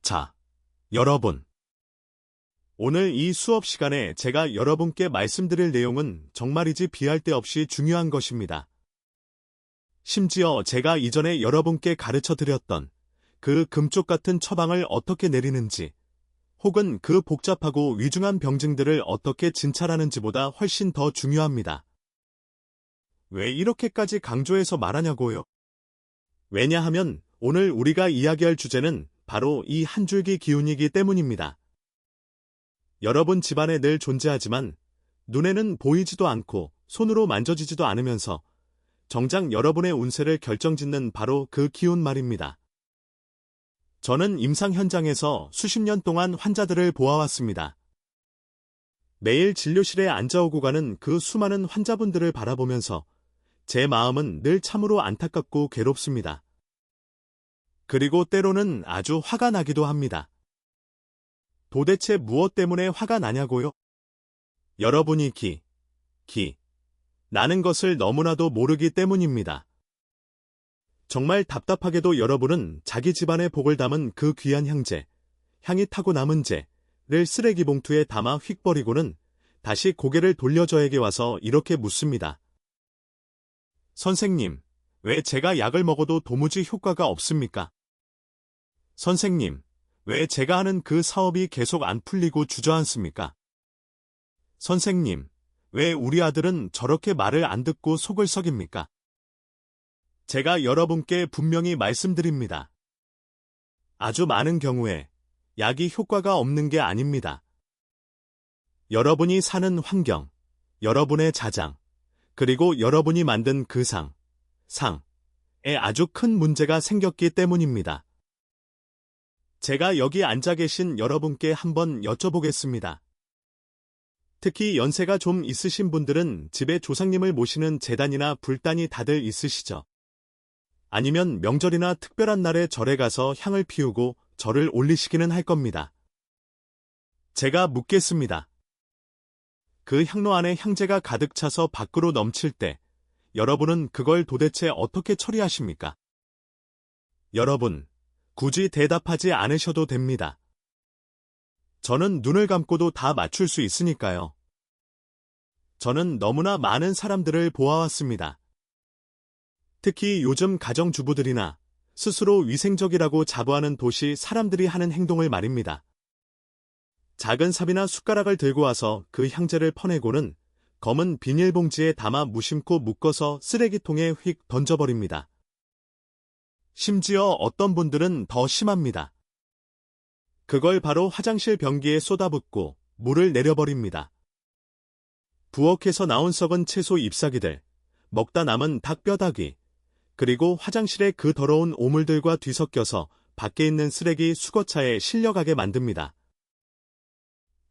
자, 여러분. 오늘 이 수업 시간에 제가 여러분께 말씀드릴 내용은 정말이지 비할 데 없이 중요한 것입니다. 심지어 제가 이전에 여러분께 가르쳐 드렸던 그 금쪽 같은 처방을 어떻게 내리는지, 혹은 그 복잡하고 위중한 병증들을 어떻게 진찰하는지보다 훨씬 더 중요합니다. 왜 이렇게까지 강조해서 말하냐고요? 왜냐하면 오늘 우리가 이야기할 주제는 바로 이 한 줄기 기운이기 때문입니다. 여러분 집안에 늘 존재하지만 눈에는 보이지도 않고 손으로 만져지지도 않으면서 정작 여러분의 운세를 결정짓는 바로 그 기운 말입니다. 저는 임상 현장에서 수십 년 동안 환자들을 보아왔습니다. 매일 진료실에 앉아오고 가는 그 수많은 환자분들을 바라보면서 제 마음은 늘 참으로 안타깝고 괴롭습니다. 그리고 때로는 아주 화가 나기도 합니다. 도대체 무엇 때문에 화가 나냐고요? 여러분이 나는 것을 너무나도 모르기 때문입니다. 정말 답답하게도 여러분은 자기 집안의 복을 담은 그 귀한 향이 타고 남은 재를 쓰레기 봉투에 담아 휙 버리고는 다시 고개를 돌려 저에게 와서 이렇게 묻습니다. 선생님, 왜 제가 약을 먹어도 도무지 효과가 없습니까? 선생님, 왜 제가 하는 그 사업이 계속 안 풀리고 주저앉습니까? 선생님, 왜 우리 아들은 저렇게 말을 안 듣고 속을 썩입니까? 제가 여러분께 분명히 말씀드립니다. 아주 많은 경우에 약이 효과가 없는 게 아닙니다. 여러분이 사는 환경, 여러분의 자장, 그리고 여러분이 만든 그 상에 아주 큰 문제가 생겼기 때문입니다. 제가 여기 앉아 계신 여러분께 한번 여쭤보겠습니다. 특히 연세가 좀 있으신 분들은 집에 조상님을 모시는 제단이나 불단이 다들 있으시죠? 아니면 명절이나 특별한 날에 절에 가서 향을 피우고 절을 올리시기는 할 겁니다. 제가 묻겠습니다. 그 향로 안에 향재가 가득 차서 밖으로 넘칠 때 여러분은 그걸 도대체 어떻게 처리하십니까? 여러분, 굳이 대답하지 않으셔도 됩니다. 저는 눈을 감고도 다 맞출 수 있으니까요. 저는 너무나 많은 사람들을 보아왔습니다. 특히 요즘 가정주부들이나 스스로 위생적이라고 자부하는 도시 사람들이 하는 행동을 말입니다. 작은 삽이나 숟가락을 들고 와서 그 향재를 퍼내고는 검은 비닐봉지에 담아 무심코 묶어서 쓰레기통에 휙 던져버립니다. 심지어 어떤 분들은 더 심합니다. 그걸 바로 화장실 변기에 쏟아붓고 물을 내려버립니다. 부엌에서 나온 썩은 채소 잎사귀들, 먹다 남은 닭 뼈다귀, 그리고 화장실에 그 더러운 오물들과 뒤섞여서 밖에 있는 쓰레기 수거차에 실려가게 만듭니다.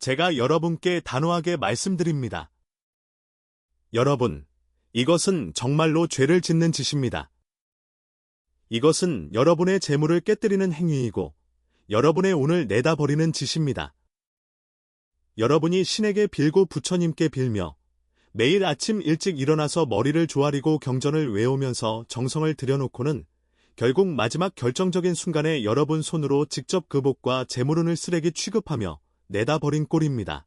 제가 여러분께 단호하게 말씀드립니다. 여러분, 이것은 정말로 죄를 짓는 짓입니다. 이것은 여러분의 재물을 깨뜨리는 행위이고 여러분의 운을 내다버리는 짓입니다. 여러분이 신에게 빌고 부처님께 빌며 매일 아침 일찍 일어나서 머리를 조아리고 경전을 외우면서 정성을 들여놓고는 결국 마지막 결정적인 순간에 여러분 손으로 직접 그 복과 재물운을 쓰레기 취급하며 내다버린 꼴입니다.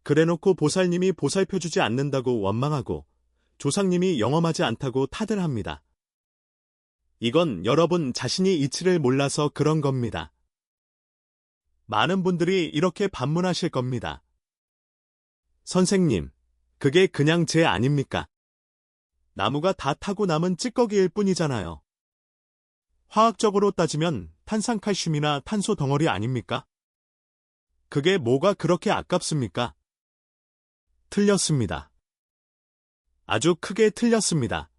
그래놓고 보살님이 보살펴주지 않는다고 원망하고 조상님이 영험하지 않다고 탓을 합니다. 이건 여러분 자신이 이치를 몰라서 그런 겁니다. 많은 분들이 이렇게 반문하실 겁니다. 선생님, 그게 그냥 재 아닙니까? 나무가 다 타고 남은 찌꺼기일 뿐이잖아요. 화학적으로 따지면 탄산칼슘이나 탄소 덩어리 아닙니까? 그게 뭐가 그렇게 아깝습니까? 틀렸습니다. 아주 크게 틀렸습니다.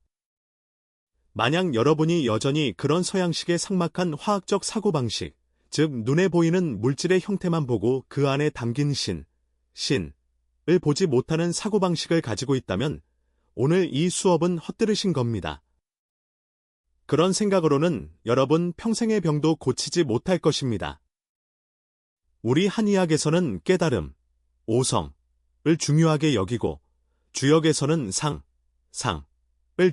만약 여러분이 여전히 그런 서양식의 삭막한 화학적 사고방식, 즉 눈에 보이는 물질의 형태만 보고 그 안에 담긴 신을 보지 못하는 사고방식을 가지고 있다면 오늘 이 수업은 헛들으신 겁니다. 그런 생각으로는 여러분 평생의 병도 고치지 못할 것입니다. 우리 한의학에서는 깨달음, 오성을 중요하게 여기고 주역에서는 상을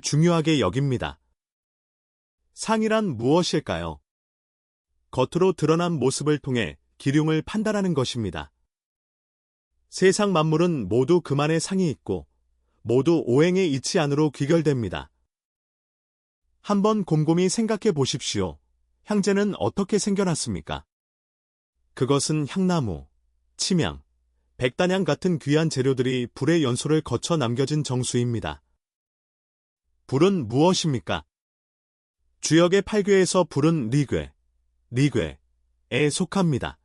중요하게 여깁니다. 상이란 무엇일까요? 겉으로 드러난 모습을 통해 기륭을 판단하는 것입니다. 세상 만물은 모두 그만의 상이 있고 모두 오행의 이치 안으로 귀결됩니다. 한번 곰곰이 생각해 보십시오. 향재는 어떻게 생겨났습니까? 그것은 향나무, 침향, 백단향 같은 귀한 재료들이 불의 연소를 거쳐 남겨진 정수입니다. 불은 무엇입니까? 주역의 8괴에서 불은 리괴에 속합니다.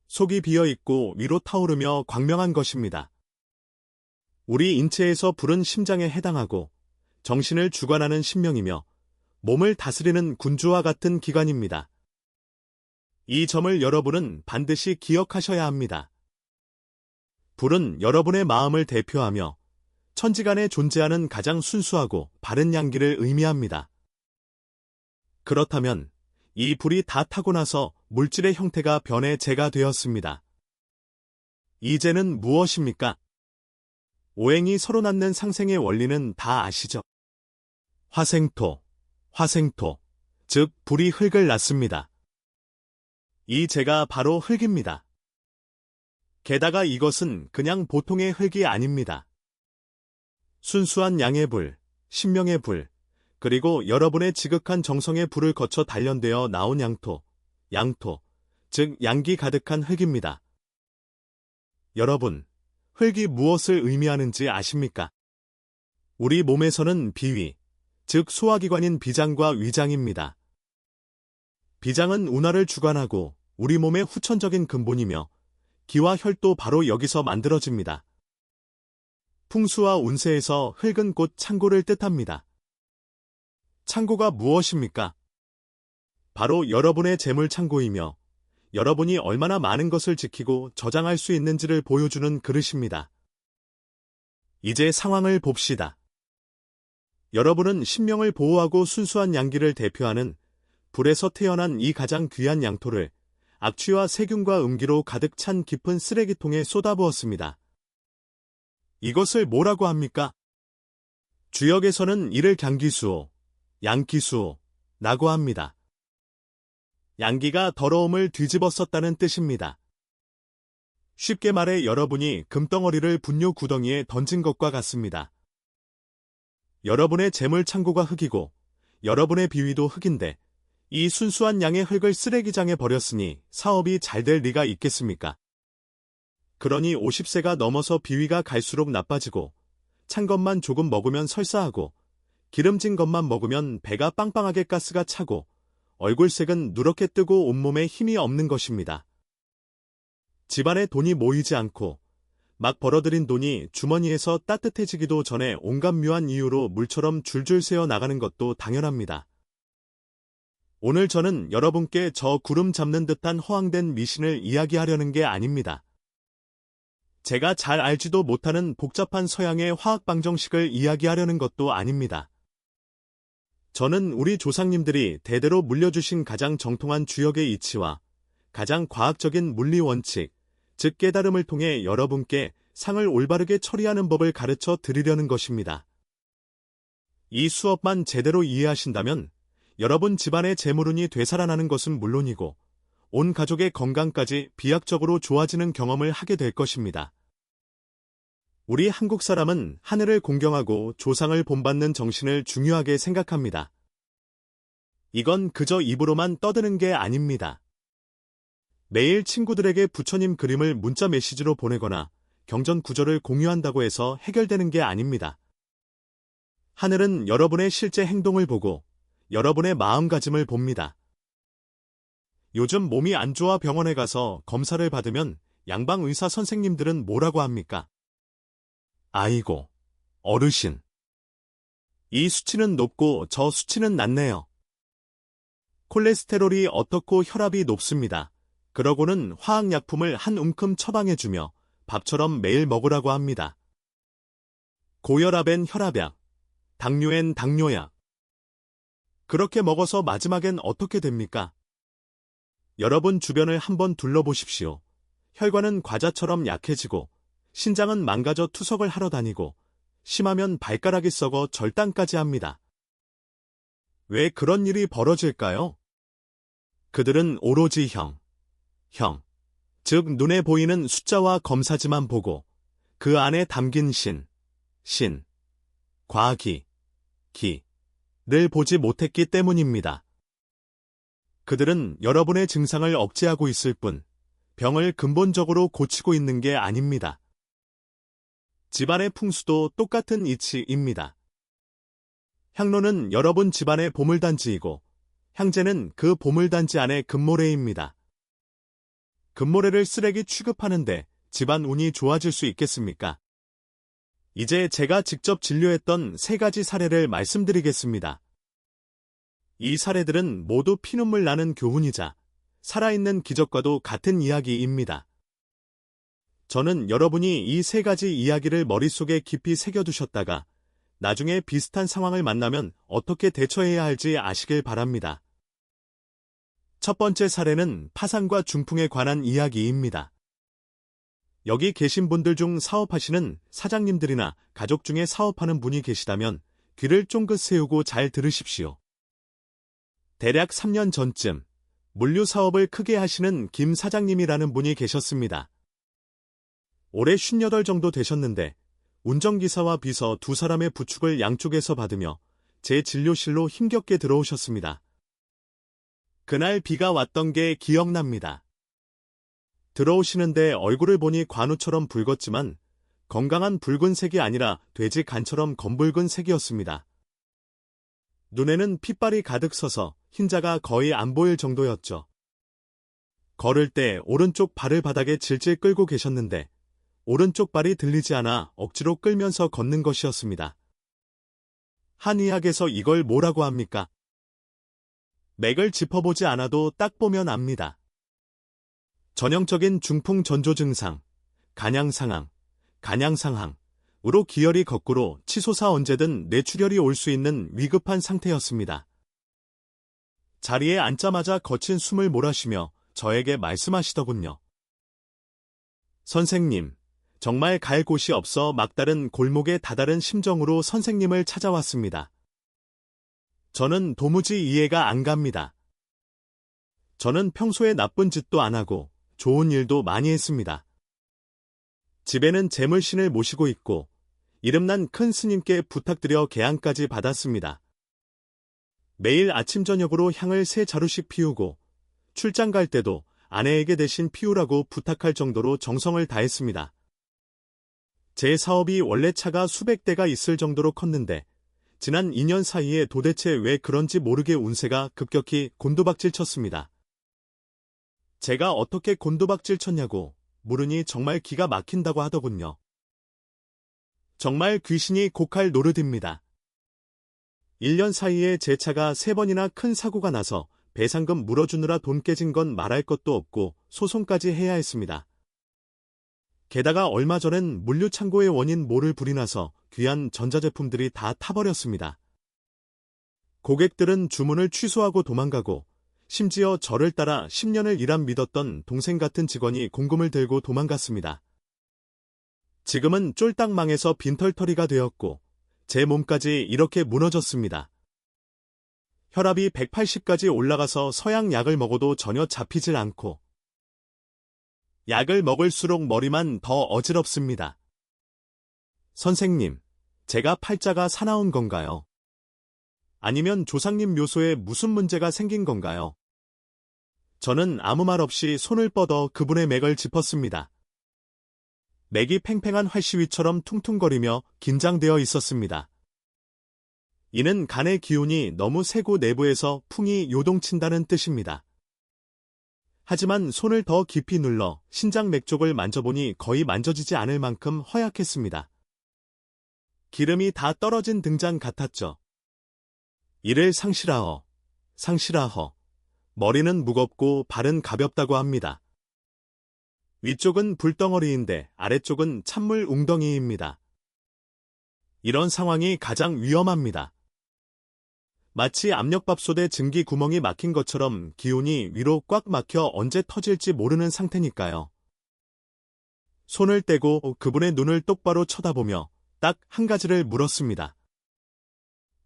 속이 비어있고 위로 타오르며 광명한 것입니다. 우리 인체에서 불은 심장에 해당하고 정신을 주관하는 신명이며 몸을 다스리는 군주와 같은 기관입니다. 이 점을 여러분은 반드시 기억하셔야 합니다. 불은 여러분의 마음을 대표하며 천지간에 존재하는 가장 순수하고 바른 양기를 의미합니다. 그렇다면 이 불이 다 타고 나서 물질의 형태가 변해 재가 되었습니다. 이 재는 무엇입니까? 오행이 서로 낳는 상생의 원리는 다 아시죠? 화생토, 즉 불이 흙을 낳습니다. 이 재가 바로 흙입니다. 게다가 이것은 그냥 보통의 흙이 아닙니다. 순수한 양의 불, 신명의 불, 그리고 여러분의 지극한 정성의 불을 거쳐 단련되어 나온 양토, 즉 양기 가득한 흙입니다. 여러분, 흙이 무엇을 의미하는지 아십니까? 우리 몸에서는 비위, 즉 소화기관인 비장과 위장입니다. 비장은 운하를 주관하고 우리 몸의 후천적인 근본이며 기와 혈도 바로 여기서 만들어집니다. 풍수와 운세에서 흙은 곧 창고를 뜻합니다. 창고가 무엇입니까? 바로 여러분의 재물 창고이며 여러분이 얼마나 많은 것을 지키고 저장할 수 있는지를 보여주는 그릇입니다. 이제 상황을 봅시다. 여러분은 신명을 보호하고 순수한 양기를 대표하는 불에서 태어난 이 가장 귀한 양토를 악취와 세균과 음기로 가득 찬 깊은 쓰레기통에 쏟아부었습니다. 이것을 뭐라고 합니까? 주역에서는 이를 강기수호, 양기수호라고 합니다. 양기가 더러움을 뒤집어 썼다는 뜻입니다. 쉽게 말해 여러분이 금덩어리를 분뇨 구덩이에 던진 것과 같습니다. 여러분의 재물 창고가 흙이고 여러분의 비위도 흙인데 이 순수한 양의 흙을 쓰레기장에 버렸으니 사업이 잘 될 리가 있겠습니까? 그러니 50세가 넘어서 비위가 갈수록 나빠지고 찬 것만 조금 먹으면 설사하고 기름진 것만 먹으면 배가 빵빵하게 가스가 차고 얼굴색은 누렇게 뜨고 온몸에 힘이 없는 것입니다. 집안에 돈이 모이지 않고 막 벌어들인 돈이 주머니에서 따뜻해지기도 전에 온갖 묘한 이유로 물처럼 줄줄 새어 나가는 것도 당연합니다. 오늘 저는 여러분께 저 구름 잡는 듯한 허황된 미신을 이야기하려는 게 아닙니다. 제가 잘 알지도 못하는 복잡한 서양의 화학 방정식을 이야기하려는 것도 아닙니다. 저는 우리 조상님들이 대대로 물려주신 가장 정통한 주역의 이치와 가장 과학적인 물리 원칙, 즉 깨달음을 통해 여러분께 상을 올바르게 처리하는 법을 가르쳐 드리려는 것입니다. 이 수업만 제대로 이해하신다면 여러분 집안의 재물운이 되살아나는 것은 물론이고 온 가족의 건강까지 비약적으로 좋아지는 경험을 하게 될 것입니다. 우리 한국 사람은 하늘을 공경하고 조상을 본받는 정신을 중요하게 생각합니다. 이건 그저 입으로만 떠드는 게 아닙니다. 매일 친구들에게 부처님 그림을 문자 메시지로 보내거나 경전 구절을 공유한다고 해서 해결되는 게 아닙니다. 하늘은 여러분의 실제 행동을 보고 여러분의 마음가짐을 봅니다. 요즘 몸이 안 좋아 병원에 가서 검사를 받으면 양방 의사 선생님들은 뭐라고 합니까? 아이고, 어르신. 이 수치는 높고 저 수치는 낮네요. 콜레스테롤이 어떻고 혈압이 높습니다. 그러고는 화학약품을 한 움큼 처방해주며 밥처럼 매일 먹으라고 합니다. 고혈압엔 혈압약, 당뇨엔 당뇨약. 그렇게 먹어서 마지막엔 어떻게 됩니까? 여러분 주변을 한번 둘러보십시오. 혈관은 과자처럼 약해지고 신장은 망가져 투석을 하러 다니고 심하면 발가락이 썩어 절단까지 합니다. 왜 그런 일이 벌어질까요? 그들은 오로지 형, 즉 눈에 보이는 숫자와 검사지만 보고 그 안에 담긴 기를 보지 못했기 때문입니다. 그들은 여러분의 증상을 억제하고 있을 뿐 병을 근본적으로 고치고 있는 게 아닙니다. 집안의 풍수도 똑같은 이치입니다. 향로는 여러분 집안의 보물단지이고 향재는 그 보물단지 안의 금모래입니다. 금모래를 쓰레기 취급하는데 집안 운이 좋아질 수 있겠습니까? 이제 제가 직접 진료했던 3가지 사례를 말씀드리겠습니다. 이 사례들은 모두 피눈물 나는 교훈이자 살아있는 기적과도 같은 이야기입니다. 저는 여러분이 이 3가지 이야기를 머릿속에 깊이 새겨두셨다가 나중에 비슷한 상황을 만나면 어떻게 대처해야 할지 아시길 바랍니다. 첫 번째 사례는 파산과 중풍에 관한 이야기입니다. 여기 계신 분들 중 사업하시는 사장님들이나 가족 중에 사업하는 분이 계시다면 귀를 쫑긋 세우고 잘 들으십시오. 대략 3년 전쯤 물류 사업을 크게 하시는 김 사장님이라는 분이 계셨습니다. 올해 58 정도 되셨는데 운전기사와 비서 2사람의 부축을 양쪽에서 받으며 제 진료실로 힘겹게 들어오셨습니다. 그날 비가 왔던 게 기억납니다. 들어오시는데 얼굴을 보니 관우처럼 붉었지만 건강한 붉은색이 아니라 돼지 간처럼 검붉은 색이었습니다. 눈에는 핏발이 가득 서서 흰자가 거의 안 보일 정도였죠. 걸을 때 오른쪽 발을 바닥에 질질 끌고 계셨는데 오른쪽 발이 들리지 않아 억지로 끌면서 걷는 것이었습니다. 한의학에서 이걸 뭐라고 합니까? 맥을 짚어보지 않아도 딱 보면 압니다. 전형적인 중풍 전조 증상, 간양상항으로 기혈이 거꾸로 치솟아 언제든 뇌출혈이 올 수 있는 위급한 상태였습니다. 자리에 앉자마자 거친 숨을 몰아쉬며 저에게 말씀하시더군요. 선생님, 정말 갈 곳이 없어 막다른 골목에 다다른 심정으로 선생님을 찾아왔습니다. 저는 도무지 이해가 안 갑니다. 저는 평소에 나쁜 짓도 안 하고 좋은 일도 많이 했습니다. 집에는 재물신을 모시고 있고 이름난 큰 스님께 부탁드려 계안까지 받았습니다. 매일 아침 저녁으로 향을 3자루씩 피우고 출장 갈 때도 아내에게 대신 피우라고 부탁할 정도로 정성을 다했습니다. 제 사업이 원래 차가 수백 대가 있을 정도로 컸는데 지난 2년 사이에 도대체 왜 그런지 모르게 운세가 급격히 곤두박질 쳤습니다. 제가 어떻게 곤두박질 쳤냐고 물으니 정말 기가 막힌다고 하더군요. 정말 귀신이 곡할 노릇입니다. 1년 사이에 제 차가 3번이나 큰 사고가 나서 배상금 물어주느라 돈 깨진 건 말할 것도 없고 소송까지 해야 했습니다. 게다가 얼마 전엔 물류창고의 원인 모를 불이 나서 귀한 전자제품들이 다 타버렸습니다. 고객들은 주문을 취소하고 도망가고 심지어 저를 따라 10년을 일한 믿었던 동생 같은 직원이 공금을 들고 도망갔습니다. 지금은 쫄딱 망해서 빈털터리가 되었고 제 몸까지 이렇게 무너졌습니다. 혈압이 180까지 올라가서 서양 약을 먹어도 전혀 잡히질 않고 약을 먹을수록 머리만 더 어지럽습니다. 선생님, 제가 팔자가 사나운 건가요? 아니면 조상님 묘소에 무슨 문제가 생긴 건가요? 저는 아무 말 없이 손을 뻗어 그분의 맥을 짚었습니다. 맥이 팽팽한 활시위처럼 퉁퉁거리며 긴장되어 있었습니다. 이는 간의 기운이 너무 세고 내부에서 풍이 요동친다는 뜻입니다. 하지만 손을 더 깊이 눌러 신장 맥 쪽을 만져보니 거의 만져지지 않을 만큼 허약했습니다. 기름이 다 떨어진 등잔 같았죠. 이를 상실하허. 머리는 무겁고 발은 가볍다고 합니다. 위쪽은 불덩어리인데 아래쪽은 찬물 웅덩이입니다. 이런 상황이 가장 위험합니다. 마치 압력밥솥에 증기 구멍이 막힌 것처럼 기운이 위로 꽉 막혀 언제 터질지 모르는 상태니까요. 손을 떼고 그분의 눈을 똑바로 쳐다보며 딱 한 가지를 물었습니다.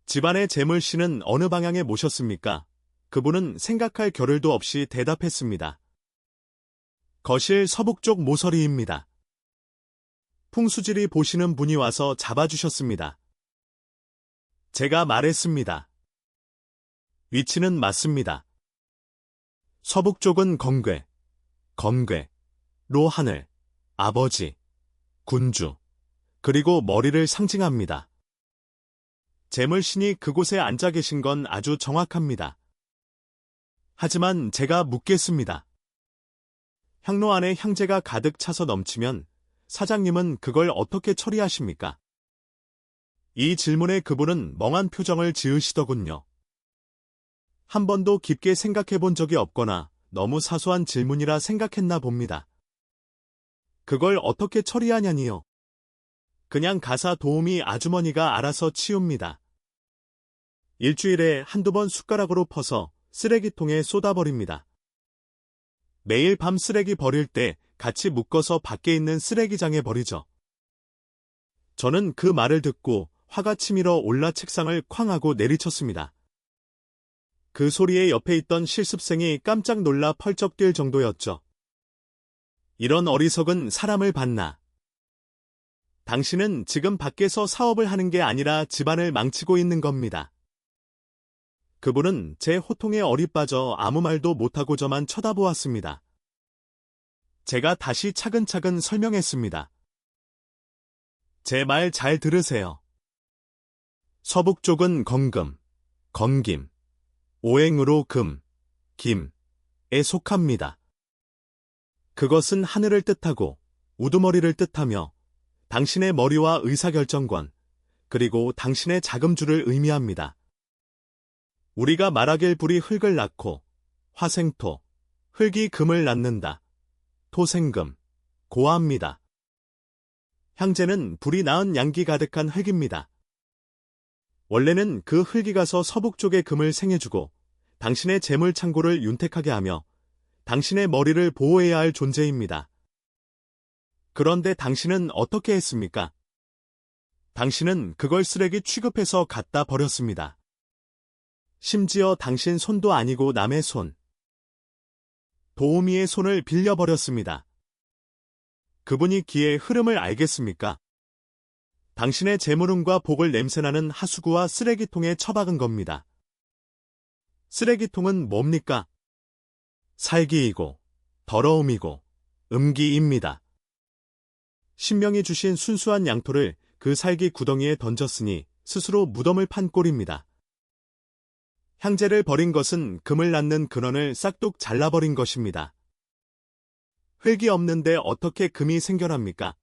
집안의 재물신은 어느 방향에 모셨습니까? 그분은 생각할 겨를도 없이 대답했습니다. 거실 서북쪽 모서리입니다. 풍수지리 보시는 분이 와서 잡아주셨습니다. 제가 말했습니다. 위치는 맞습니다. 서북쪽은 건괴, 검괴로 하늘, 아버지, 군주, 그리고 머리를 상징합니다. 재물신이 그곳에 앉아 계신 건 아주 정확합니다. 하지만 제가 묻겠습니다. 향로 안에 향재가 가득 차서 넘치면 사장님은 그걸 어떻게 처리하십니까? 이 질문에 그분은 멍한 표정을 지으시더군요. 한 번도 깊게 생각해 본 적이 없거나 너무 사소한 질문이라 생각했나 봅니다. 그걸 어떻게 처리하냐니요? 그냥 가사 도우미 아주머니가 알아서 치웁니다. 일주일에 한두 번 숟가락으로 퍼서 쓰레기통에 쏟아버립니다. 매일 밤 쓰레기 버릴 때 같이 묶어서 밖에 있는 쓰레기장에 버리죠. 저는 그 말을 듣고 화가 치밀어 올라 책상을 쾅 하고 내리쳤습니다. 그 소리에 옆에 있던 실습생이 깜짝 놀라 펄쩍 뛸 정도였죠. 이런 어리석은 사람을 봤나. 당신은 지금 밖에서 사업을 하는 게 아니라 집안을 망치고 있는 겁니다. 그분은 제 호통에 얼이 빠져 아무 말도 못하고 저만 쳐다보았습니다. 제가 다시 차근차근 설명했습니다. 제 말 잘 들으세요. 서북쪽은 건금, 건김, 오행으로 금, 김에 속합니다. 그것은 하늘을 뜻하고 우두머리를 뜻하며 당신의 머리와 의사결정권, 그리고 당신의 자금줄을 의미합니다. 우리가 말하길 불이 흙을 낳고 화생토, 흙이 금을 낳는다. 토생금, 고아입니다. 향재는 불이 낳은 양기 가득한 흙입니다. 원래는 그 흙이 가서 서북쪽의 금을 생해주고 당신의 재물 창고를 윤택하게 하며 당신의 머리를 보호해야 할 존재입니다. 그런데 당신은 어떻게 했습니까? 당신은 그걸 쓰레기 취급해서 갖다 버렸습니다. 심지어 당신 손도 아니고 남의 손. 도우미의 손을 빌려버렸습니다. 그분이 기의 흐름을 알겠습니까? 당신의 재물운과 복을 냄새나는 하수구와 쓰레기통에 처박은 겁니다. 쓰레기통은 뭡니까? 살기이고, 더러움이고, 음기입니다. 신명이 주신 순수한 양토를 그 살기 구덩이에 던졌으니 스스로 무덤을 판 꼴입니다. 향재를 버린 것은 금을 낳는 근원을 싹둑 잘라버린 것입니다. 흙이 없는데 어떻게 금이 생겨납니까?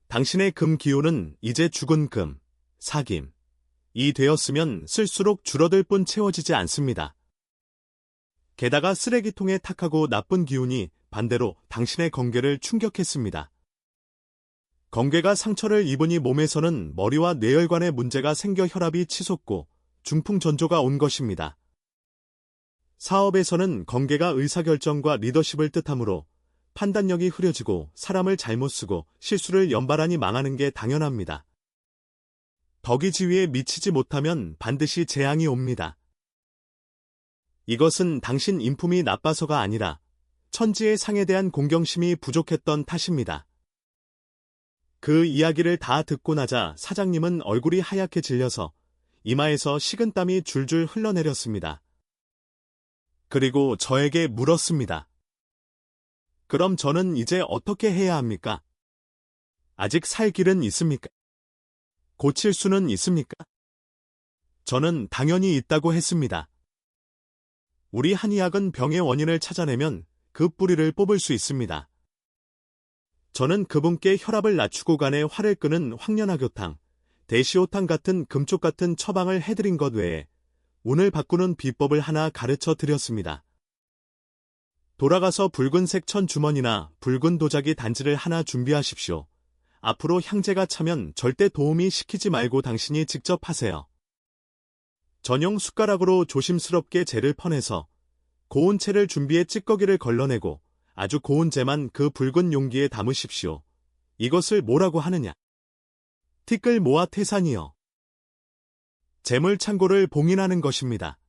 당신의 금 기호는 이제 죽은 금, 사김, 이 되었으면 쓸수록 줄어들 뿐 채워지지 않습니다. 게다가 쓰레기통에 탁하고 나쁜 기운이 반대로 당신의 건괴를 충격했습니다. 건괴가 상처를 입으니 몸에서는 머리와 뇌혈관에 문제가 생겨 혈압이 치솟고 중풍전조가 온 것입니다. 사업에서는 건괴가 의사결정과 리더십을 뜻하므로 판단력이 흐려지고 사람을 잘못 쓰고 실수를 연발하니 망하는 게 당연합니다. 덕이 지위에 미치지 못하면 반드시 재앙이 옵니다. 이것은 당신 인품이 나빠서가 아니라 천지의 상에 대한 공경심이 부족했던 탓입니다. 그 이야기를 다 듣고 나자 사장님은 얼굴이 하얗게 질려서 이마에서 식은땀이 줄줄 흘러내렸습니다. 그리고 저에게 물었습니다. 그럼 저는 이제 어떻게 해야 합니까? 아직 살 길은 있습니까? 고칠 수는 있습니까? 저는 당연히 있다고 했습니다. 우리 한의학은 병의 원인을 찾아내면 그 뿌리를 뽑을 수 있습니다. 저는 그분께 혈압을 낮추고 간에 화를 끄는 황련화교탕, 대시호탕 같은 금쪽 같은 처방을 해드린 것 외에 운을 바꾸는 비법을 하나 가르쳐 드렸습니다. 돌아가서 붉은색 천주머니나 붉은 도자기 단지를 하나 준비하십시오. 앞으로 향재가 차면 절대 도우미 시키지 말고 당신이 직접 하세요. 전용 숟가락으로 조심스럽게 재를 퍼내서 고운 채를 준비해 찌꺼기를 걸러내고 아주 고운 재만 그 붉은 용기에 담으십시오. 이것을 뭐라고 하느냐? 티끌 모아 태산이요. 재물 창고를 봉인하는 것입니다.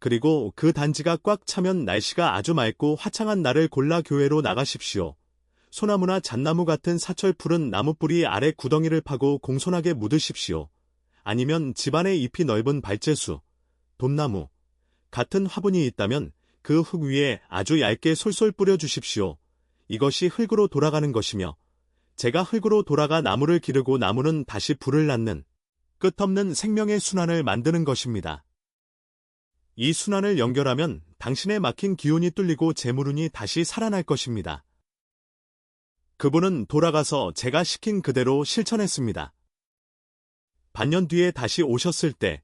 그리고 그 단지가 꽉 차면 날씨가 아주 맑고 화창한 날을 골라 교회로 나가십시오. 소나무나 잣나무 같은 사철 푸른 나무뿌리 아래 구덩이를 파고 공손하게 묻으십시오. 아니면 집안에 잎이 넓은 발재수, 돈나무 같은 화분이 있다면 그 흙 위에 아주 얇게 솔솔 뿌려주십시오. 이것이 흙으로 돌아가는 것이며 제가 흙으로 돌아가 나무를 기르고 나무는 다시 불을 낳는 끝없는 생명의 순환을 만드는 것입니다. 이 순환을 연결하면 당신의 막힌 기운이 뚫리고 재물운이 다시 살아날 것입니다. 그분은 돌아가서 제가 시킨 그대로 실천했습니다. 반년 뒤에 다시 오셨을 때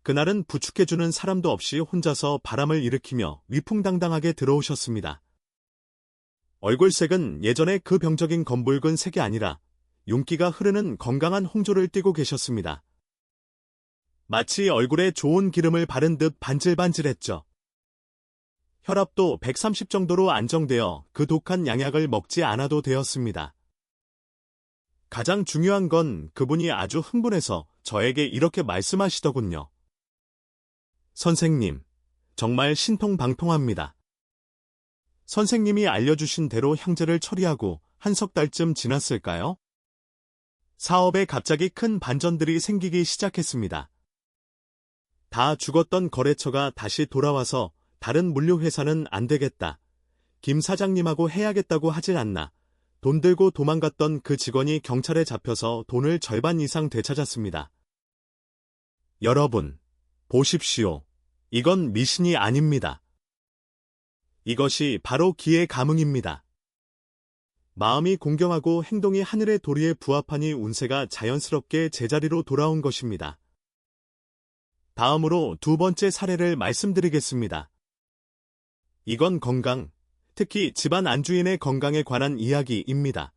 그날은 부축해주는 사람도 없이 혼자서 바람을 일으키며 위풍당당하게 들어오셨습니다. 얼굴색은 예전의 그 병적인 검붉은 색이 아니라 윤기가 흐르는 건강한 홍조를 띠고 계셨습니다. 마치 얼굴에 좋은 기름을 바른 듯 반질반질했죠. 혈압도 130 정도로 안정되어 그 독한 양약을 먹지 않아도 되었습니다. 가장 중요한 건 그분이 아주 흥분해서 저에게 이렇게 말씀하시더군요. 선생님, 정말 신통방통합니다. 선생님이 알려주신 대로 형제를 처리하고 한 석 달쯤 지났을까요? 사업에 갑자기 큰 반전들이 생기기 시작했습니다. 다 죽었던 거래처가 다시 돌아와서 다른 물류회사는 안 되겠다. 김 사장님하고 해야겠다고 하질 않나. 돈 들고 도망갔던 그 직원이 경찰에 잡혀서 돈을 절반 이상 되찾았습니다. 여러분, 보십시오. 이건 미신이 아닙니다. 이것이 바로 기의 감흥입니다. 마음이 공경하고 행동이 하늘의 도리에 부합하니 운세가 자연스럽게 제자리로 돌아온 것입니다. 다음으로 두 번째 사례를 말씀드리겠습니다. 이건 건강, 특히 집안 안주인의 건강에 관한 이야기입니다.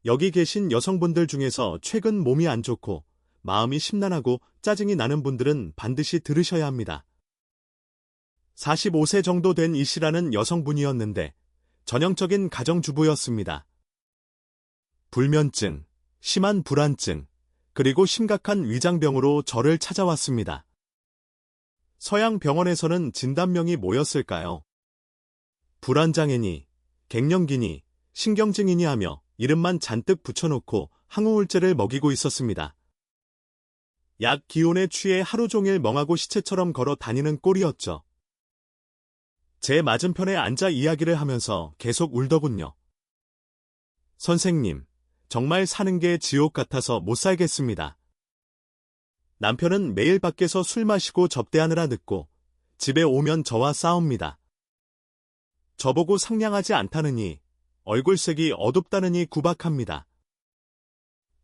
여기 계신 여성분들 중에서 최근 몸이 안 좋고 마음이 심란하고 짜증이 나는 분들은 반드시 들으셔야 합니다. 45세 정도 된 이 씨라는 여성분이었는데 전형적인 가정주부였습니다. 불면증, 심한 불안증, 그리고 심각한 위장병으로 저를 찾아왔습니다. 서양 병원에서는 진단명이 뭐였을까요? 불안장애니, 갱년기니, 신경증이니 하며 이름만 잔뜩 붙여놓고 항우울제를 먹이고 있었습니다. 약 기운에 취해 하루 종일 멍하고 시체처럼 걸어 다니는 꼴이었죠. 제 맞은편에 앉아 이야기를 하면서 계속 울더군요. 선생님, 정말 사는 게 지옥 같아서 못 살겠습니다. 남편은 매일 밖에서 술 마시고 접대하느라 늦고 집에 오면 저와 싸웁니다. 저보고 상냥하지 않다느니 얼굴색이 어둡다느니 구박합니다.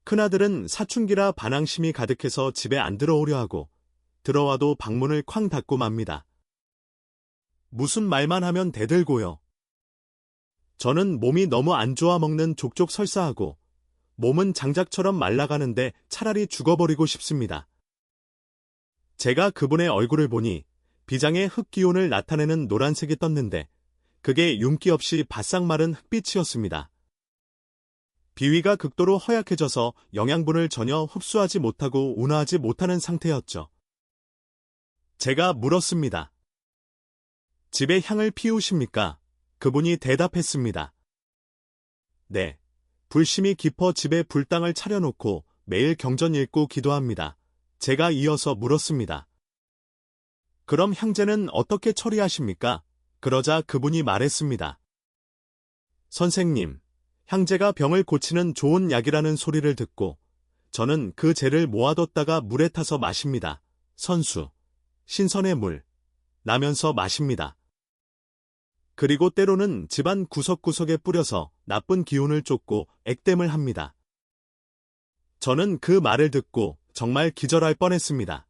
큰아들은 사춘기라 반항심이 가득해서 집에 안 들어오려 하고 들어와도 방문을 쾅 닫고 맙니다. 무슨 말만 하면 대들고요. 저는 몸이 너무 안 좋아 먹는 족족 설사하고 몸은 장작처럼 말라가는데 차라리 죽어버리고 싶습니다. 제가 그분의 얼굴을 보니 비장의 흙기운을 나타내는 노란색이 떴는데 그게 윤기 없이 바싹 마른 흙빛이었습니다. 비위가 극도로 허약해져서 영양분을 전혀 흡수하지 못하고 운화하지 못하는 상태였죠. 제가 물었습니다. 집에 향을 피우십니까? 그분이 대답했습니다. 네, 불심이 깊어 집에 불당을 차려놓고 매일 경전 읽고 기도합니다. 제가 이어서 물었습니다. 그럼 향제는 어떻게 처리하십니까? 그러자 그분이 말했습니다. 선생님, 향제가 병을 고치는 좋은 약이라는 소리를 듣고 저는 그 재를 모아뒀다가 물에 타서 마십니다. 선수, 신선의 물, 나면서 마십니다. 그리고 때로는 집안 구석구석에 뿌려서 나쁜 기운을 쫓고 액땜을 합니다. 저는 그 말을 듣고 정말 기절할 뻔했습니다.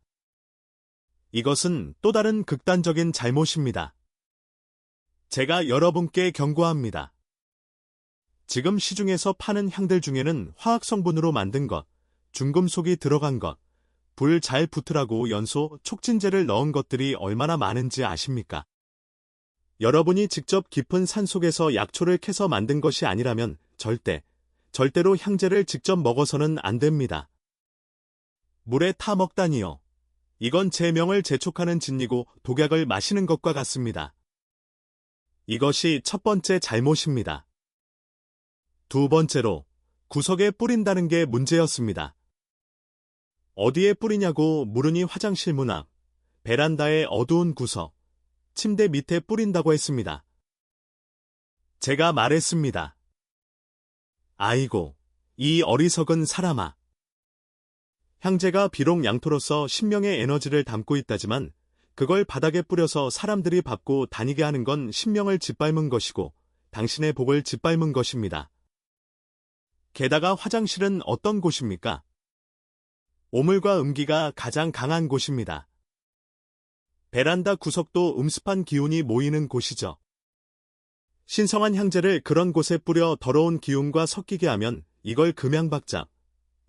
이것은 또 다른 극단적인 잘못입니다. 제가 여러분께 경고합니다. 지금 시중에서 파는 향들 중에는 화학성분으로 만든 것, 중금속이 들어간 것, 불 잘 붙으라고 연소, 촉진제를 넣은 것들이 얼마나 많은지 아십니까? 여러분이 직접 깊은 산속에서 약초를 캐서 만든 것이 아니라면 절대로 향제를 직접 먹어서는 안 됩니다. 물에 타 먹다니요. 이건 제 명을 재촉하는 진리고 독약을 마시는 것과 같습니다. 이것이 첫 번째 잘못입니다. 두 번째로 구석에 뿌린다는 게 문제였습니다. 어디에 뿌리냐고 물으니 화장실 문 앞, 베란다의 어두운 구석, 침대 밑에 뿌린다고 했습니다. 제가 말했습니다. 아이고, 이 어리석은 사람아. 향제가 비록 양토로서 신명의 에너지를 담고 있다지만 그걸 바닥에 뿌려서 사람들이 밟고 다니게 하는 건 신명을 짓밟은 것이고 당신의 복을 짓밟은 것입니다. 게다가 화장실은 어떤 곳입니까? 오물과 음기가 가장 강한 곳입니다. 베란다 구석도 음습한 기운이 모이는 곳이죠. 신성한 향제를 그런 곳에 뿌려 더러운 기운과 섞이게 하면 이걸 금양박잡,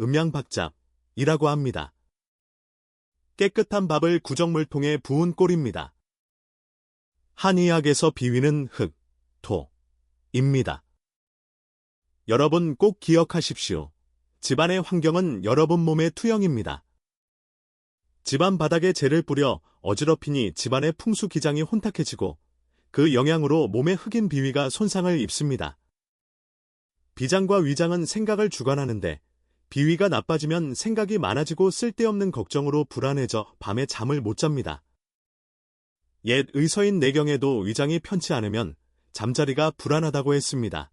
음양박잡이라고 합니다. 깨끗한 밥을 구정물통에 부은 꼴입니다. 한의학에서 비위는 흙, 토입니다. 여러분 꼭 기억하십시오. 집안의 환경은 여러분 몸의 투영입니다. 집안 바닥에 재를 뿌려 어지럽히니 집안의 풍수기장이 혼탁해지고 그 영향으로 몸의 흑인 비위가 손상을 입습니다. 비장과 위장은 생각을 주관하는데 비위가 나빠지면 생각이 많아지고 쓸데없는 걱정으로 불안해져 밤에 잠을 못 잡니다. 옛 의서인 내경에도 위장이 편치 않으면 잠자리가 불안하다고 했습니다.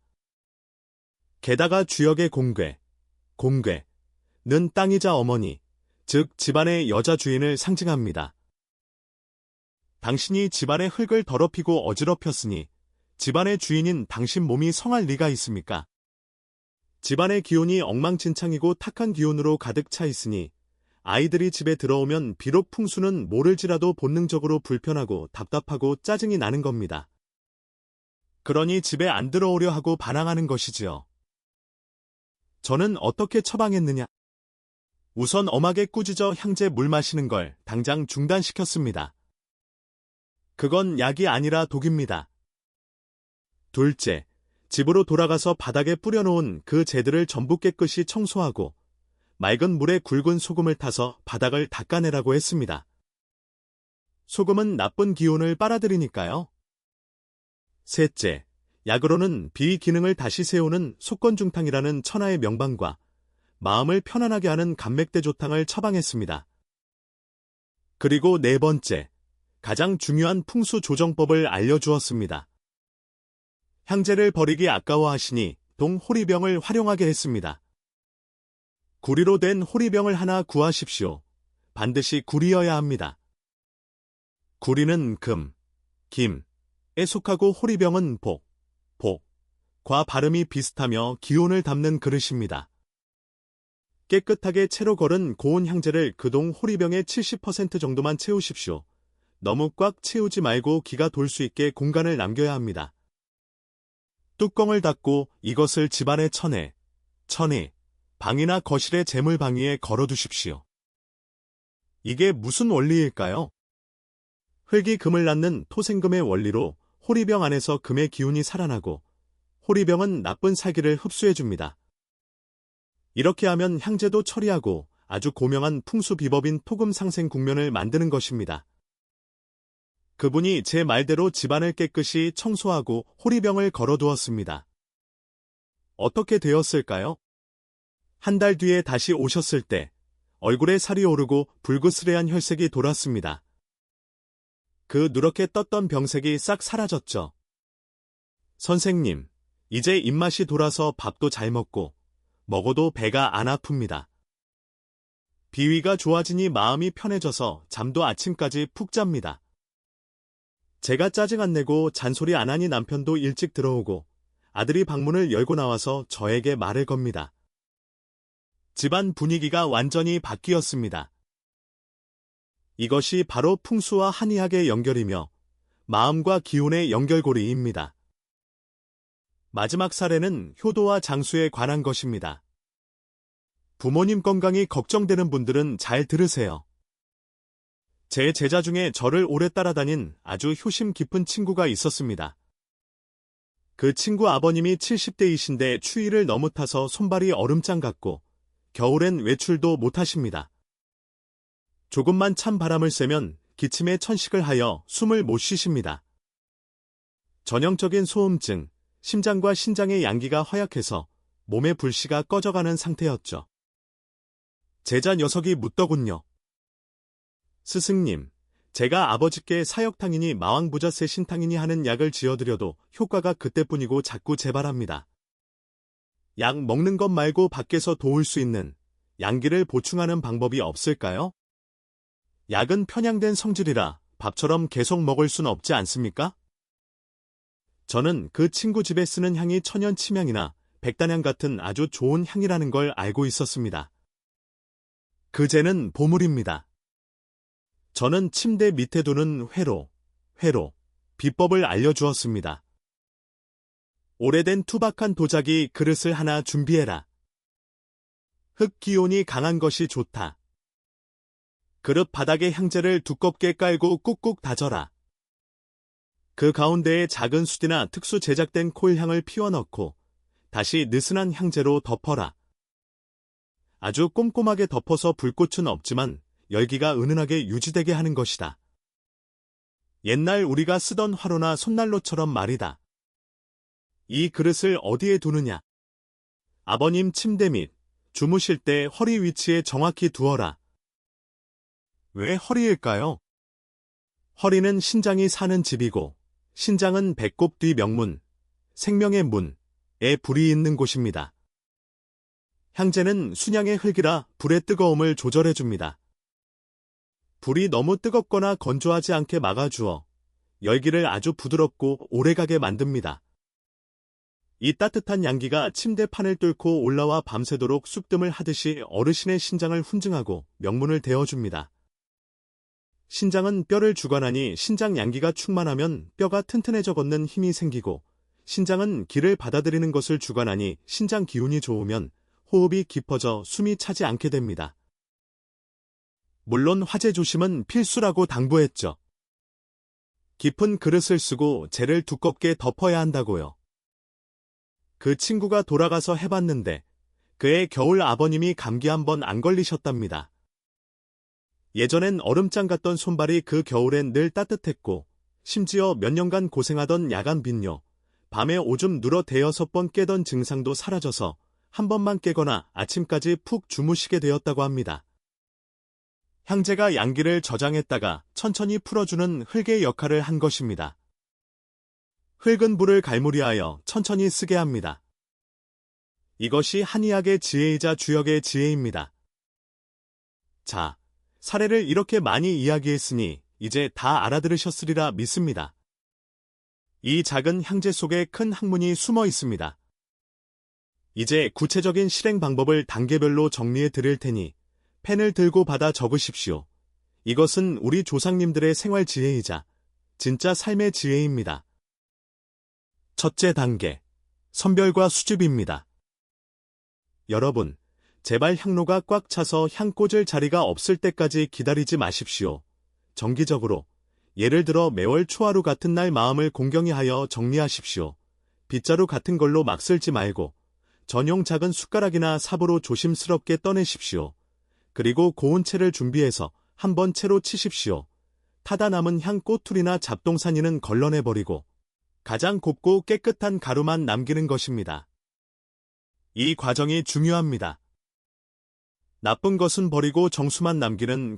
게다가 주역의 공괴는 땅이자 어머니, 즉 집안의 여자 주인을 상징합니다. 당신이 집안의 흙을 더럽히고 어지럽혔으니 집안의 주인인 당신 몸이 성할 리가 있습니까? 집안의 기운이 엉망진창이고 탁한 기운으로 가득 차 있으니 아이들이 집에 들어오면 비록 풍수는 모를지라도 본능적으로 불편하고 답답하고 짜증이 나는 겁니다. 그러니 집에 안 들어오려 하고 반항하는 것이지요. 저는 어떻게 처방했느냐? 우선 엄하게 꾸짖어 향제 물 마시는 걸 당장 중단시켰습니다. 그건 약이 아니라 독입니다. 둘째, 집으로 돌아가서 바닥에 뿌려놓은 그 재들을 전부 깨끗이 청소하고 맑은 물에 굵은 소금을 타서 바닥을 닦아내라고 했습니다. 소금은 나쁜 기운을 빨아들이니까요. 셋째, 약으로는 비 기능을 다시 세우는 속건중탕이라는 천하의 명방과 마음을 편안하게 하는 감맥대조탕을 처방했습니다. 그리고 네 번째, 가장 중요한 풍수 조정법을 알려주었습니다. 향제를 버리기 아까워하시니 동호리병을 활용하게 했습니다. 구리로 된 호리병을 하나 구하십시오. 반드시 구리여야 합니다. 구리는 금, 김에 속하고 호리병은 과 발음이 비슷하며 기운을 담는 그릇입니다. 깨끗하게 채로 걸은 고운 향제를 그동 호리병의 70% 정도만 채우십시오. 너무 꽉 채우지 말고 기가 돌 수 있게 공간을 남겨야 합니다. 뚜껑을 닫고 이것을 집안의 천에, 방이나 거실의 재물방위에 걸어두십시오. 이게 무슨 원리일까요? 흙이 금을 낳는 토생금의 원리로 호리병 안에서 금의 기운이 살아나고 호리병은 나쁜 살기를 흡수해줍니다. 이렇게 하면 향제도 처리하고 아주 고명한 풍수 비법인 토금 상생 국면을 만드는 것입니다. 그분이 제 말대로 집안을 깨끗이 청소하고 호리병을 걸어두었습니다. 어떻게 되었을까요? 한 달 뒤에 다시 오셨을 때 얼굴에 살이 오르고 불그스레한 혈색이 돌았습니다. 그 누렇게 떴던 병색이 싹 사라졌죠. 선생님, 이제 입맛이 돌아서 밥도 잘 먹어도 배가 안 아픕니다. 비위가 좋아지니 마음이 편해져서 잠도 아침까지 푹 잡니다. 제가 짜증 안 내고 잔소리 안 하니 남편도 일찍 들어오고 아들이 방문을 열고 나와서 저에게 말을 겁니다. 집안 분위기가 완전히 바뀌었습니다. 이것이 바로 풍수와 한의학의 연결이며 마음과 기운의 연결고리입니다. 마지막 사례는 효도와 장수에 관한 것입니다. 부모님 건강이 걱정되는 분들은 잘 들으세요. 제 제자 중에 저를 오래 따라다닌 아주 효심 깊은 친구가 있었습니다. 그 친구 아버님이 70대이신데 추위를 너무 타서 손발이 얼음장 같고 겨울엔 외출도 못하십니다. 조금만 찬 바람을 쐬면 기침에 천식을 하여 숨을 못 쉬십니다. 전형적인 소음증, 심장과 신장의 양기가 허약해서 몸의 불씨가 꺼져가는 상태였죠. 제자 녀석이 묻더군요. 스승님, 제가 아버지께 사역탕이니 마왕부자세 신탕이니 하는 약을 지어드려도 효과가 그때뿐이고 자꾸 재발합니다. 약 먹는 것 말고 밖에서 도울 수 있는 양기를 보충하는 방법이 없을까요? 약은 편향된 성질이라 밥처럼 계속 먹을 순 없지 않습니까? 저는 그 친구 집에 쓰는 향이 천연 침향이나 백단향 같은 아주 좋은 향이라는 걸 알고 있었습니다. 그 재는 보물입니다. 저는 침대 밑에 두는 회로, 비법을 알려주었습니다. 오래된 투박한 도자기 그릇을 하나 준비해라. 흙 기온이 강한 것이 좋다. 그릇 바닥에 향재를 두껍게 깔고 꾹꾹 다져라. 그 가운데에 작은 숯이나 특수 제작된 콜향을 피워넣고 다시 느슨한 향재로 덮어라. 아주 꼼꼼하게 덮어서 불꽃은 없지만 열기가 은은하게 유지되게 하는 것이다. 옛날 우리가 쓰던 화로나 손난로처럼 말이다. 이 그릇을 어디에 두느냐? 아버님 침대 밑, 주무실 때 허리 위치에 정확히 두어라. 왜 허리일까요? 허리는 신장이 사는 집이고 신장은 배꼽 뒤 명문, 생명의 문에 불이 있는 곳입니다. 향재는 순양의 흙이라 불의 뜨거움을 조절해줍니다. 불이 너무 뜨겁거나 건조하지 않게 막아주어 열기를 아주 부드럽고 오래가게 만듭니다. 이 따뜻한 양기가 침대판을 뚫고 올라와 밤새도록 쑥뜸을 하듯이 어르신의 신장을 훈증하고 명문을 데워줍니다. 신장은 뼈를 주관하니 신장 양기가 충만하면 뼈가 튼튼해져 걷는 힘이 생기고 신장은 기를 받아들이는 것을 주관하니 신장 기운이 좋으면 호흡이 깊어져 숨이 차지 않게 됩니다. 물론 화재 조심은 필수라고 당부했죠. 깊은 그릇을 쓰고 재를 두껍게 덮어야 한다고요. 그 친구가 돌아가서 해봤는데 그의 겨울 아버님이 감기 한번 안 걸리셨답니다. 예전엔 얼음장 같던 손발이 그 겨울엔 늘 따뜻했고 심지어 몇 년간 고생하던 야간 빈뇨, 밤에 오줌 누러 대여섯 번 깨던 증상도 사라져서 한 번만 깨거나 아침까지 푹 주무시게 되었다고 합니다. 향재가 양기를 저장했다가 천천히 풀어주는 흙의 역할을 한 것입니다. 흙은 불을 갈무리하여 천천히 쓰게 합니다. 이것이 한의학의 지혜이자 주역의 지혜입니다. 자, 사례를 이렇게 많이 이야기했으니 이제 다 알아들으셨으리라 믿습니다. 이 작은 향재 속에 큰 학문이 숨어 있습니다. 이제 구체적인 실행 방법을 단계별로 정리해 드릴 테니 펜을 들고 받아 적으십시오. 이것은 우리 조상님들의 생활 지혜이자 진짜 삶의 지혜입니다. 첫째 단계, 선별과 수집입니다. 여러분, 제발 향로가 꽉 차서 향 꽂을 자리가 없을 때까지 기다리지 마십시오. 정기적으로, 예를 들어 매월 초하루 같은 날 마음을 공경히 하여 정리하십시오. 빗자루 같은 걸로 막 쓸지 말고 전용 작은 숟가락이나 삽으로 조심스럽게 떠내십시오. 그리고 고운 채를 준비해서 한번 채로 치십시오. 타다 남은 향 꼬투리나 잡동사니는 걸러내버리고 가장 곱고 깨끗한 가루만 남기는 것입니다. 이 과정이 중요합니다. 나쁜 것은 버리고 정수만 남기는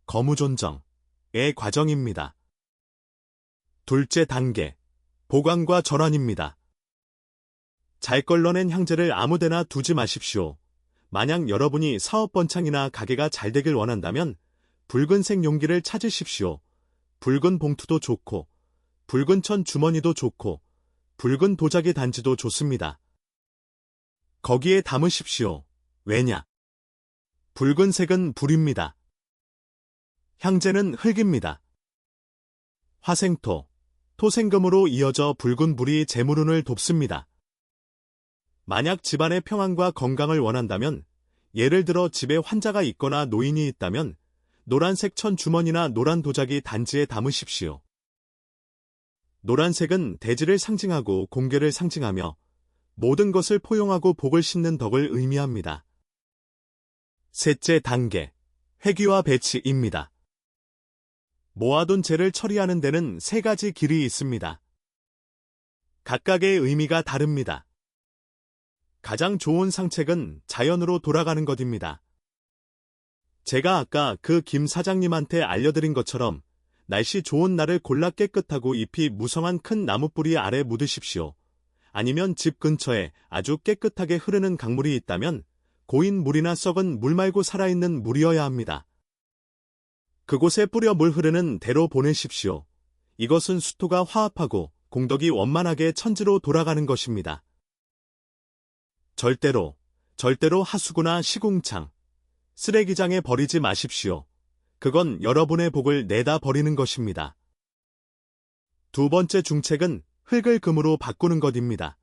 거무존정의 과정입니다. 둘째 단계, 보관과 전환입니다. 잘 걸러낸 향재를 아무데나 두지 마십시오. 만약 여러분이 사업 번창이나 가게가 잘 되길 원한다면 붉은색 용기를 찾으십시오. 붉은 봉투도 좋고 붉은 천 주머니도 좋고 붉은 도자기 단지도 좋습니다. 거기에 담으십시오. 왜냐? 붉은색은 불입니다. 향재는 흙입니다. 화생토, 토생금으로 이어져 붉은 불이 재물운을 돕습니다. 만약 집안의 평안과 건강을 원한다면, 예를 들어 집에 환자가 있거나 노인이 있다면 노란색 천 주머니나 노란 도자기 단지에 담으십시오. 노란색은 대지를 상징하고 공개를 상징하며 모든 것을 포용하고 복을 싣는 덕을 의미합니다. 셋째 단계, 회귀와 배치입니다. 모아둔 재를 처리하는 데는 세 가지 길이 있습니다. 각각의 의미가 다릅니다. 가장 좋은 상책은 자연으로 돌아가는 것입니다. 제가 아까 그 김 사장님한테 알려드린 것처럼 날씨 좋은 날을 골라 깨끗하고 잎이 무성한 큰 나무뿌리 아래 묻으십시오. 아니면 집 근처에 아주 깨끗하게 흐르는 강물이 있다면 고인 물이나 썩은 물 말고 살아있는 물이어야 합니다. 그곳에 뿌려 물 흐르는 대로 보내십시오. 이것은 수토가 화합하고 공덕이 원만하게 천지로 돌아가는 것입니다. 절대로 하수구나 시궁창, 쓰레기장에 버리지 마십시오. 그건 여러분의 복을 내다 버리는 것입니다. 두 번째 중책은 흙을 금으로 바꾸는 것입니다.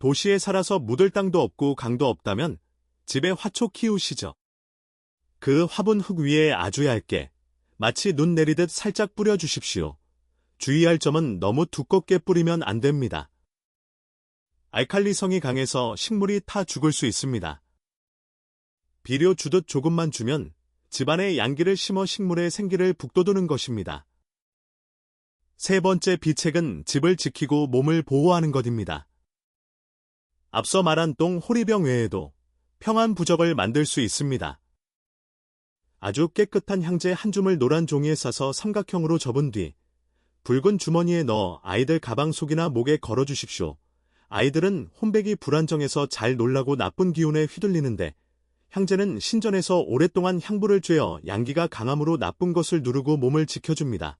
도시에 살아서 묻을 땅도 없고 강도 없다면 집에 화초 키우시죠. 그 화분 흙 위에 아주 얇게, 마치 눈 내리듯 살짝 뿌려주십시오. 주의할 점은 너무 두껍게 뿌리면 안 됩니다. 알칼리성이 강해서 식물이 타 죽을 수 있습니다. 비료 주듯 조금만 주면 집안에 양기를 심어 식물의 생기를 북돋우는 것입니다. 세 번째 비책은 집을 지키고 몸을 보호하는 것입니다. 앞서 말한 똥 호리병 외에도 평안 부적을 만들 수 있습니다. 아주 깨끗한 향재 한 줌을 노란 종이에 싸서 삼각형으로 접은 뒤 붉은 주머니에 넣어 아이들 가방 속이나 목에 걸어주십시오. 아이들은 혼백이 불안정해서 잘 놀라고 나쁜 기운에 휘둘리는데 향재는 신전에서 오랫동안 향불을 쬐어 양기가 강함으로 나쁜 것을 누르고 몸을 지켜줍니다.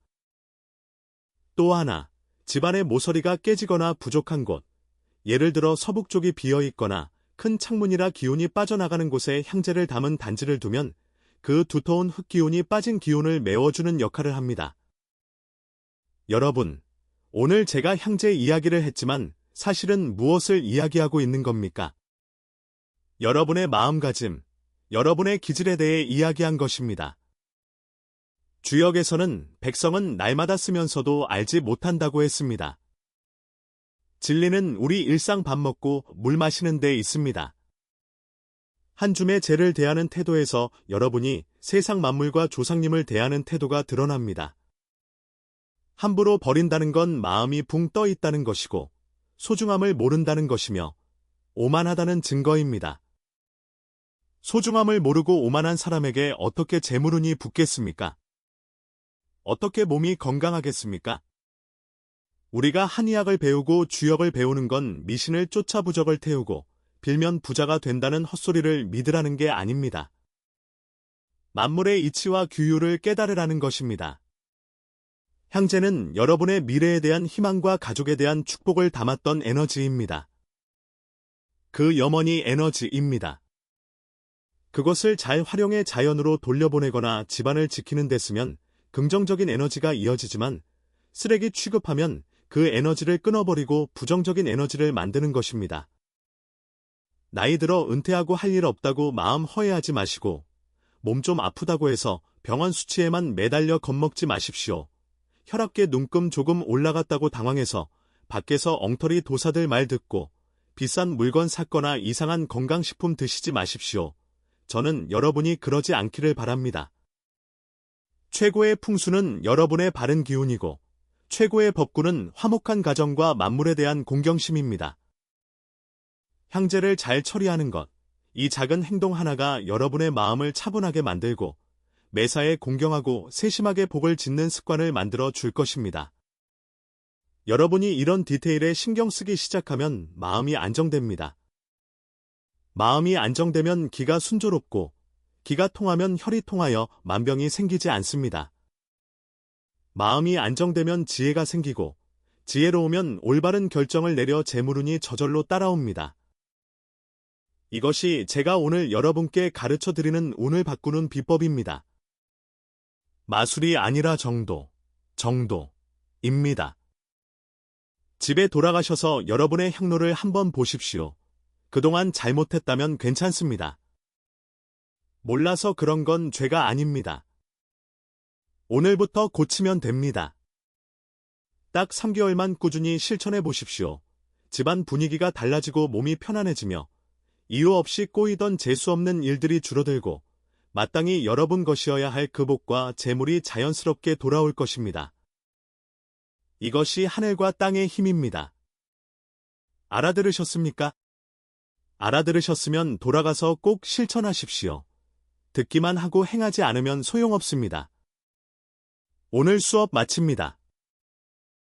또 하나, 집안의 모서리가 깨지거나 부족한 곳, 예를 들어 서북 쪽이 비어있거나 큰 창문이라 기운이 빠져나가는 곳에 향재를 담은 단지를 두면 그 두터운 흙기운이 빠진 기운을 메워주는 역할을 합니다. 여러분, 오늘 제가 향재 이야기를 했지만 사실은 무엇을 이야기하고 있는 겁니까? 여러분의 마음가짐, 여러분의 기질에 대해 이야기한 것입니다. 주역에서는 백성은 날마다 쓰면서도 알지 못한다고 했습니다. 진리는 우리 일상 밥 먹고 물 마시는 데 있습니다. 한 줌의 재를 대하는 태도에서 여러분이 세상 만물과 조상님을 대하는 태도가 드러납니다. 함부로 버린다는 건 마음이 붕 떠 있다는 것이고 소중함을 모른다는 것이며 오만하다는 증거입니다. 소중함을 모르고 오만한 사람에게 어떻게 재물운이 붙겠습니까? 어떻게 몸이 건강하겠습니까? 우리가 한의학을 배우고 주역을 배우는 건 미신을 쫓아 부적을 태우고 빌면 부자가 된다는 헛소리를 믿으라는 게 아닙니다. 만물의 이치와 규율을 깨달으라는 것입니다. 향재는 여러분의 미래에 대한 희망과 가족에 대한 축복을 담았던 에너지입니다. 그 염원이 에너지입니다. 그것을 잘 활용해 자연으로 돌려보내거나 집안을 지키는 데 쓰면 긍정적인 에너지가 이어지지만 쓰레기 취급하면 그 에너지를 끊어버리고 부정적인 에너지를 만드는 것입니다. 나이 들어 은퇴하고 할 일 없다고 마음 허해하지 마시고 몸 좀 아프다고 해서 병원 수치에만 매달려 겁먹지 마십시오. 혈압계 눈금 조금 올라갔다고 당황해서 밖에서 엉터리 도사들 말 듣고 비싼 물건 샀거나 이상한 건강식품 드시지 마십시오. 저는 여러분이 그러지 않기를 바랍니다. 최고의 풍수는 여러분의 바른 기운이고 최고의 법구는 화목한 가정과 만물에 대한 공경심입니다. 향재를 잘 처리하는 것, 이 작은 행동 하나가 여러분의 마음을 차분하게 만들고 매사에 공경하고 세심하게 복을 짓는 습관을 만들어 줄 것입니다. 여러분이 이런 디테일에 신경 쓰기 시작하면 마음이 안정됩니다. 마음이 안정되면 기가 순조롭고 기가 통하면 혈이 통하여 만병이 생기지 않습니다. 마음이 안정되면 지혜가 생기고 지혜로우면 올바른 결정을 내려 재물운이 저절로 따라옵니다. 이것이 제가 오늘 여러분께 가르쳐 드리는 운을 바꾸는 비법입니다. 마술이 아니라 정도입니다. 집에 돌아가셔서 여러분의 향로를 한번 보십시오. 그동안 잘못했다면 괜찮습니다. 몰라서 그런 건 죄가 아닙니다. 오늘부터 고치면 됩니다. 딱 3개월만 꾸준히 실천해 보십시오. 집안 분위기가 달라지고 몸이 편안해지며 이유 없이 꼬이던 재수없는 일들이 줄어들고 마땅히 여러분 것이어야 할 그 복과 재물이 자연스럽게 돌아올 것입니다. 이것이 하늘과 땅의 힘입니다. 알아들으셨습니까? 알아들으셨으면 돌아가서 꼭 실천하십시오. 듣기만 하고 행하지 않으면 소용없습니다. 오늘 수업 마칩니다.